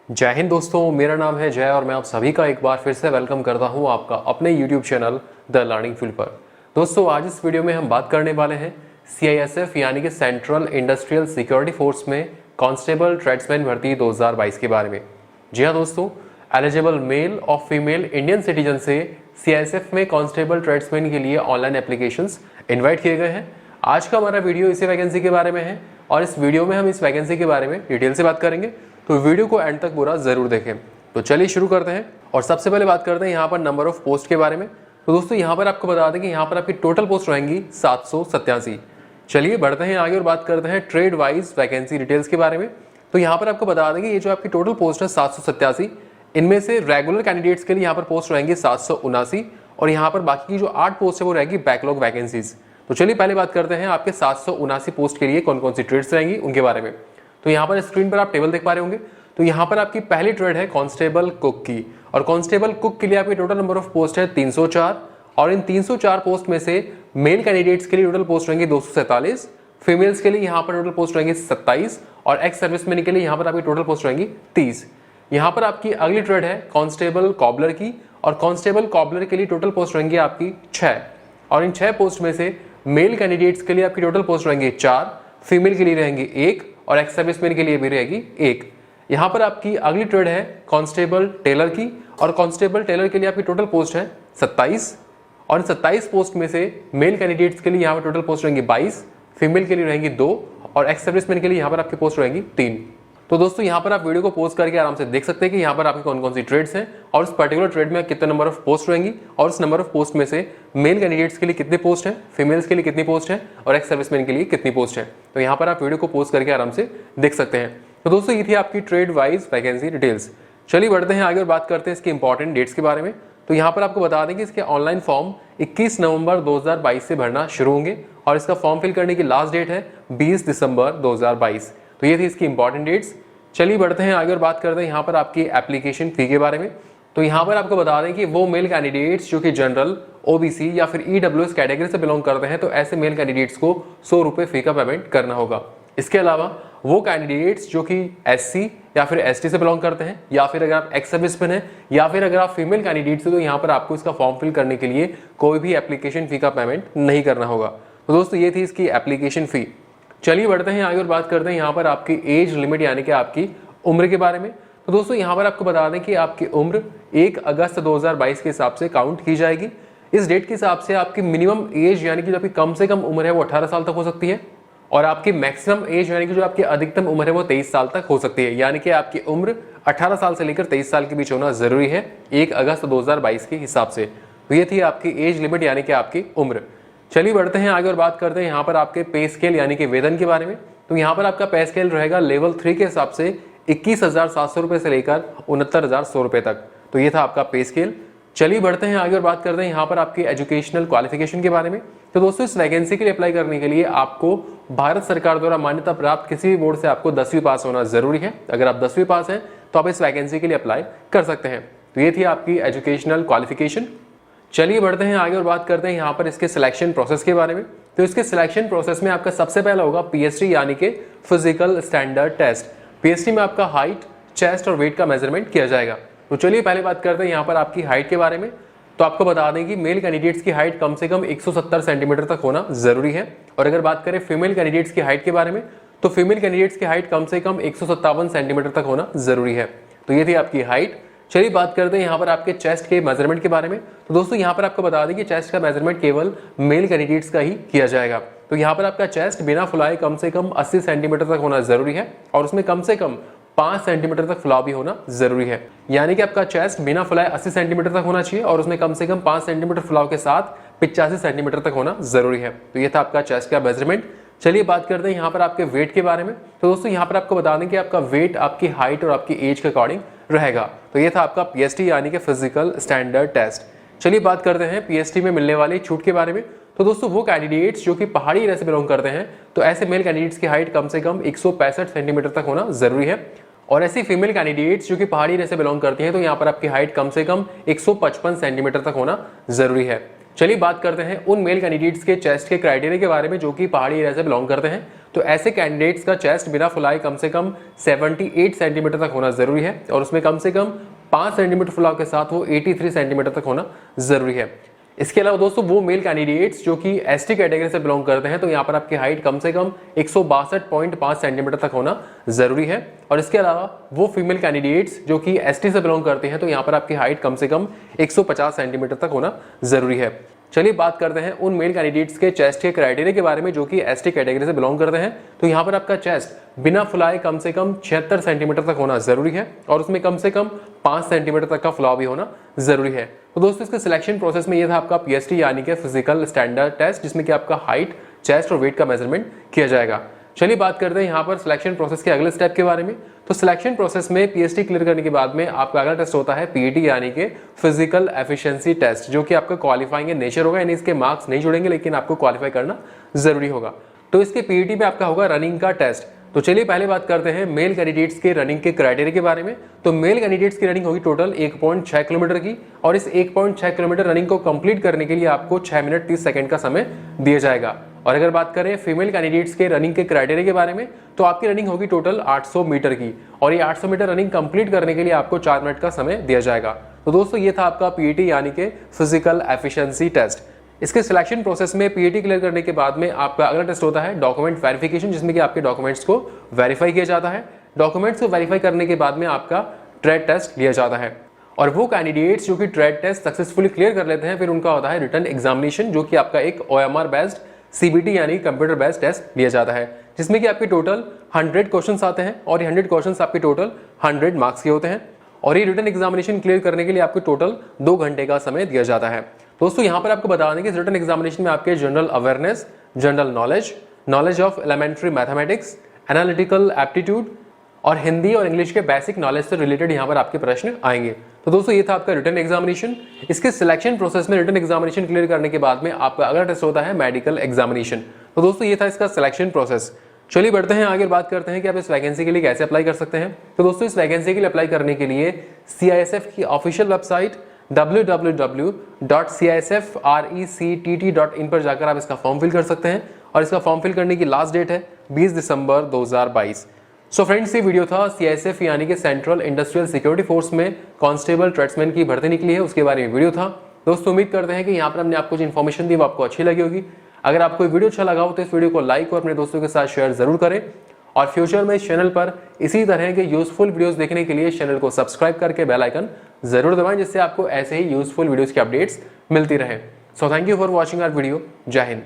जय हिंद दोस्तों, मेरा नाम है जय और मैं आप सभी का एक बार फिर से वेलकम करता हूं आपका अपने YouTube channel the learning field पर। दोस्तों, आज इस वीडियो में हम बात करने वाले हैं CISF यानी कि सेंट्रल इंडस्ट्रियल सिक्योरिटी फोर्स में कांस्टेबल ट्रेड्समैन भर्ती 2022 के बारे में। जी हाँ दोस्तों, एलिजिबल मेल और फीमेल इंडियन सिटीजन से CISF में कांस्टेबल ट्रेड्समैन के लिए ऑनलाइन एप्लीकेशंस इन्वाइट किए गए हैं। आज का हमारा वीडियो इसी वैकेंसी के बारे में है और इस वीडियो में हम इस वैकेंसी के बारे में डिटेल से बात करेंगे, तो वीडियो को एंड तक पूरा जरूर देखें। तो चलिए शुरू करते हैं और सबसे पहले बात करते हैं यहाँ पर नंबर ऑफ पोस्ट के बारे में। तो दोस्तों यहाँ पर आपको बता दें कि यहाँ पर आपकी टोटल पोस्ट रहेंगी 787। चलिए बढ़ते हैं आगे और बात करते हैं ट्रेड वाइज वैकेंसी डिटेल्स के बारे में। तो यहाँ पर आपको बता दें कि ये जो आपकी टोटल पोस्ट है 787, इनमें से रेगुलर कैंडिडेट्स के लिए यहाँ पर पोस्ट रहेंगी 779 और यहाँ पर बाकी की जो 8 पोस्ट है वो रहेगी बैकलॉग वैकेंसीज। तो चलिए पहले बात करते हैं आपके 779 पोस्ट के लिए कौन कौन सी ट्रेड्स रहेंगी उनके बारे में। तो यहाँ पर स्क्रीन पर आप टेबल देख पा रहे होंगे। तो यहाँ पर आपकी पहली ट्रेड है कांस्टेबल कुक की और कांस्टेबल कुक के लिए आपकी टोटल नंबर ऑफ पोस्ट है 304 और इन 304 पोस्ट में से मेल कैंडिडेट्स के लिए टोटल पोस्ट रहेंगे 247, फीमेल्स के लिए यहाँ पर टोटल पोस्ट रहेंगे 27 और एक्स सर्विसमैन के लिए यहाँ पर आपकी टोटल पोस्ट रहेंगी 30। यहाँ पर आपकी अगली ट्रेड है कांस्टेबल कॉबलर की और कांस्टेबल कॉबलर के लिए टोटल पोस्ट रहेंगी आपकी 6 और इन 6 पोस्ट में से मेल कैंडिडेट्स के लिए आपकी टोटल पोस्ट रहेंगे 4, फीमेल के लिए रहेंगे 1 और एक्स सर्विसमैन के लिए भी रहेगी 1। यहाँ पर आपकी अगली ट्रेड है कांस्टेबल टेलर की और कांस्टेबल टेलर के लिए आपकी टोटल पोस्ट है 27 और इन 27 पोस्ट में से मेल कैंडिडेट्स के लिए यहाँ पर टोटल पोस्ट रहेंगी 22, फीमेल के लिए रहेंगी 2 और एक्स सर्विसमैन के लिए यहाँ पर आपकी पोस्ट रहेंगी 3। तो दोस्तों यहाँ पर आप वीडियो को पॉज करके आराम से देख सकते हैं कि यहाँ पर आपकी कौन कौन सी ट्रेड्स हैं और इस पर्टिकुलर ट्रेड में कितने नंबर ऑफ पोस्ट रहेंगी और इस नंबर ऑफ पोस्ट में से मेल कैंडिडेट्स के लिए कितनी पोस्ट है, फीमेल्स के लिए कितनी पोस्ट है और एक्स सर्विसमैन के लिए कितनी पोस्ट है। तो यहाँ पर आप वीडियो को पॉज करके आराम से देख सकते हैं। तो दोस्तों ये थी आपकी ट्रेड वाइज वैकेंसी डिटेल्स। चलिए बढ़ते हैं आगे और बात करते हैं इसके इंपॉर्टेंट डेट्स के बारे में। तो यहाँ पर आपको बता दें कि इसके ऑनलाइन फॉर्म 21 नवंबर 2022 से भरना शुरू होंगे और इसका फॉर्म फिल करने की लास्ट डेट है 20 दिसंबर 2022। तो ये थी इसकी इंपॉर्टेंट डेट्स। चलिए बढ़ते हैं आगे और बात करते हैं यहाँ पर आपकी एप्लीकेशन फी के बारे में। तो यहाँ पर आपको बता दें कि वो मेल कैंडिडेट्स जो कि जनरल, OBC या फिर EWS कैटेगरी से बिलोंग करते हैं तो ऐसे मेल कैंडिडेट्स को 100 रुपये फी का पेमेंट करना होगा। इसके अलावा वो कैंडिडेट्स जो कि SC या फिर ST से बिलोंग करते हैं या फिर अगर आप एक्स सर्विसमैन हैं या फिर अगर आप फीमेल कैंडिडेट्स हैं तो यहाँ पर आपको इसका फॉर्म फिल करने के लिए कोई भी एप्लीकेशन फी का पेमेंट नहीं करना होगा। तो दोस्तों ये थी इसकी एप्लीकेशन फी। चलिए बढ़ते हैं आगे और बात करते हैं यहाँ पर आपकी एज लिमिट यानी कि आपकी उम्र के बारे में। तो दोस्तों यहाँ पर आपको बता दें कि आपकी उम्र 1 अगस्त 2022 के हिसाब से काउंट की जाएगी। इस डेट के हिसाब से आपकी मिनिमम एज यानी कि जो आपकी कम से कम उम्र है वो 18 साल तक हो सकती है और आपकी मैक्सिमम एज यानी कि जो आपकी अधिकतम उम्र है वो 23 साल तक हो सकती है। यानी कि आपकी उम्र 18 साल से लेकर 23 साल के बीच होना जरूरी है 1 अगस्त 2022 के हिसाब से। तो ये थी आपकी एज लिमिट यानी कि आपकी उम्र। चलिए बढ़ते हैं आगे और बात करते हैं यहाँ पर आपके पे स्केल यानी कि वेतन के बारे में। तो यहाँ पर आपका पे स्केल रहेगा लेवल 3 के हिसाब से 21,700 रुपये से लेकर 69,100 रुपये तक। तो ये था आपका पे स्केल। चलिए बढ़ते हैं आगे और बात करते हैं यहाँ पर आपकी एजुकेशनल क्वालिफिकेशन के बारे में। तो दोस्तों इस वैकेंसी के लिए अप्लाई करने के लिए आपको भारत सरकार द्वारा मान्यता प्राप्त किसी भी बोर्ड से आपको 10वीं पास होना जरूरी है। अगर आप 10वीं पास हैं तो आप इस वैकेंसी के लिए अप्लाई कर सकते हैं। तो ये थी आपकी एजुकेशनल क्वालिफिकेशन। चलिए बढ़ते हैं आगे और बात करते हैं यहाँ पर इसके सिलेक्शन प्रोसेस के बारे में। तो इसके सिलेक्शन प्रोसेस में आपका सबसे पहला होगा PST यानी कि फिजिकल स्टैंडर्ड टेस्ट। PST में आपका हाइट, चेस्ट और वेट का मेजरमेंट किया जाएगा। तो चलिए पहले बात करते हैं यहाँ पर आपकी हाइट के बारे में। तो आपको बता दें कि मेल कैंडिडेट्स की हाइट कम से कम 170 सेंटीमीटर तक होना जरूरी है और अगर बात करें फीमेल कैंडिडेट्स की हाइट के बारे में तो फीमेल कैंडिडेट्स की हाइट कम से कम 157 सेंटीमीटर तक होना जरूरी है। तो ये थी आपकी हाइट। चलिए बात करते हैं यहाँ पर आपके चेस्ट के मेजरमेंट के बारे में। तो दोस्तों यहाँ पर आपको बता दें कि चेस्ट का मेजरमेंट केवल मेल कैंडिडेट्स का ही किया जाएगा। तो यहाँ पर आपका चेस्ट बिना फुलाए कम से कम 80 सेंटीमीटर तक होना जरूरी है और उसमें कम से कम 5 सेंटीमीटर तक फुलाव भी होना जरूरी है। यानी कि आपका चेस्ट बिना फुलाए 80 सेंटीमीटर तक होना चाहिए और उसमें कम से कम 5 सेंटीमीटर फुलाव के साथ 85 सेंटीमीटर तक होना जरूरी है। तो ये था आपका चेस्ट का मेजरमेंट। चलिए बात करते हैं यहाँ पर आपके वेट के बारे में। तो दोस्तों यहाँ पर आपको बता दें कि आपका वेट आपकी हाइट और आपकी एज के अकॉर्डिंग रहेगा। तो ये था आपका PST यानी कि फिजिकल स्टैंडर्ड टेस्ट। चलिए बात करते हैं PST में मिलने वाली छूट के बारे में। तो दोस्तों वो कैंडिडेट्स जो कि पहाड़ी एरिया से बिलोंग करते हैं तो ऐसे मेल कैंडिडेट्स की हाइट कम से कम 165 सेंटीमीटर तक होना जरूरी है और ऐसी फीमेल कैंडिडेट्स जो कि पहाड़ी एरिया से बिलोंग करती हैं तो यहाँ पर आपकी हाइट कम से कम 155 सेंटीमीटर तक होना जरूरी है। चलिए बात करते हैं उन मेल कैंडिडेट्स के चेस्ट के क्राइटेरिया के बारे में जो कि पहाड़ी एरिया से बिलोंग करते हैं। तो ऐसे कैंडिडेट्स का चेस्ट बिना फुलाए कम से कम 78 सेंटीमीटर तक होना जरूरी है और उसमें कम से कम 5 सेंटीमीटर फुलाव के साथ वो 83 सेंटीमीटर तक होना जरूरी है। इसके अलावा दोस्तों वो मेल कैंडिडेट्स जो कि एसटी कैटेगरी से बिलोंग करते हैं तो यहाँ पर आपकी हाइट कम से कम 162.5 सेंटीमीटर तक होना जरूरी है। और इसके अलावा वो फीमेल कैंडिडेट्स जो कि एसटी से बिलोंग करते हैं तो यहाँ पर आपकी हाइट कम से कम 150 सेंटीमीटर तक होना जरूरी है। चलिए बात करते हैं उन मेल कैंडिडेट्स के चेस्ट के क्राइटेरिया के बारे में जो कि एसटी कैटेगरी से बिलोंग करते हैं। तो यहाँ पर आपका चेस्ट बिना फुलाए कम से कम 76 सेंटीमीटर तक होना जरूरी है और उसमें कम से कम 5 सेंटीमीटर तक का फुलाव भी होना जरूरी है। तो दोस्तों इसके सिलेक्शन प्रोसेस में ये था आपका पीएसटी यानी कि फिजिकल स्टैंडर्ड टेस्ट, जिसमें कि आपका हाइट, चेस्ट और वेट का मेजरमेंट किया जाएगा। चलिए बात करते हैं यहाँ पर सिलेक्शन प्रोसेस के अगले स्टेप के बारे में। तो सिलेक्शन प्रोसेस में पीएसटी क्लियर करने के बाद में आपका अगला टेस्ट होता है पीईटी यानी कि फिजिकल एफिशिएंसी टेस्ट, जो कि आपका क्वालिफाइंग नेचर होगा, यानी इसके मार्क्स नहीं जुड़ेंगे लेकिन आपको क्वालिफाई करना जरूरी होगा। तो इसके पीईटी में आपका होगा रनिंग का टेस्ट। तो चलिए पहले बात करते हैं मेल कैंडिडेट्स के रनिंग के क्राइटेरिया के बारे में। तो मेल कैंडिडेट्स की रनिंग होगी टोटल 1.6 किलोमीटर की और इस 1.6 किलोमीटर रनिंग को कंप्लीट करने के लिए आपको 6 मिनट 30 सेकंड का समय दिया जाएगा। और अगर बात करें फीमेल कैंडिडेट्स के रनिंग के क्राइटेरिया के बारे में तो आपकी रनिंग होगी टोटल 800 मीटर की और ये 800 मीटर रनिंग कंप्लीट करने के लिए आपको 4 मिनट का समय दिया जाएगा। तो दोस्तों ये था आपका पीईटी यानी कि फिजिकल एफिशिएंसी टेस्ट। इसके सिलेक्शन प्रोसेस में पीईटी क्लियर करने के बाद में आपका अगला टेस्ट होता है डॉक्यूमेंट वेरिफिकेशन, जिसमें कि आपके डॉक्यूमेंट्स को वेरीफाई किया जाता है। डॉक्यूमेंट्स को वेरीफाई करने के बाद में आपका ट्रेड टेस्ट लिया जाता है और वो कैंडिडेट्स जो कि ट्रेड टेस्ट सक्सेसफुली क्लियर कर लेते हैं फिर उनका होता है रिटन एग्जामिनेशन, जो कि आपका एक OMR बेस्ड सीबीटी यानी कंप्यूटर बेस्ड टेस्ट लिया जाता है, जिसमें कि आपके टोटल 100 क्वेश्चंस आते हैं और ये 100 क्वेश्चंस आपके टोटल 100 मार्क्स के होते हैं और ये रिटन एग्जामिनेशन क्लियर करने के लिए आपको टोटल 2 घंटे का समय दिया जाता है। दोस्तों यहाँ पर आपको बता दें कि रिटन एग्जामिनेशन में आपके general awareness, general knowledge, knowledge of elementary mathematics, analytical aptitude और हिंदी और इंग्लिश के बेसिक नॉलेज से रिलेटेड यहाँ पर आपके प्रश्न आएंगे। तो दोस्तों ये था आपका रिटन एग्जामिनेशन। इसके सिलेक्शन प्रोसेस में रिटन एग्जामिनेशन क्लियर करने के बाद में आपका अगला टेस्ट होता है मेडिकल एग्जामिनेशन। तो दोस्तों ये था इसका सिलेक्शन प्रोसेस। चलिए बढ़ते हैं आगे, बात करते हैं कि आप इस वैकेंसी के लिए कैसे अप्लाई कर सकते हैं। तो दोस्तों इस वैकेंसी के लिए अप्लाई करने के लिए CISF की ऑफिशियल वेबसाइट www.cisfrectt.in पर जाकर आप इसका फॉर्म फिल कर सकते हैं और इसका फॉर्म फिल करने की लास्ट डेट है 20 दिसंबर 2022। सो फ्रेंड्स ये वीडियो था CISF यानी कि सेंट्रल इंडस्ट्रियल सिक्योरिटी फोर्स में कांस्टेबल ट्रेड्समैन की भर्ती निकली है उसके बारे में वीडियो था। दोस्तों उम्मीद करते हैं कि यहाँ पर हमने आपको जो इन्फॉर्मेशन दी वो आपको अच्छी लगी होगी। अगर आपको वीडियो अच्छा लगा हो तो इस वीडियो को लाइक और अपने दोस्तों के साथ शेयर जरूर करें और फ्यूचर में इस चैनल पर इसी तरह के यूजफुल वीडियोस देखने के लिए इस चैनल को सब्सक्राइब करके बेल आइकन जरूर दबाएं, जिससे आपको ऐसे ही यूजफुल वीडियोस की अपडेट्स मिलती रहे। So thank you for watching our video. जय हिंद।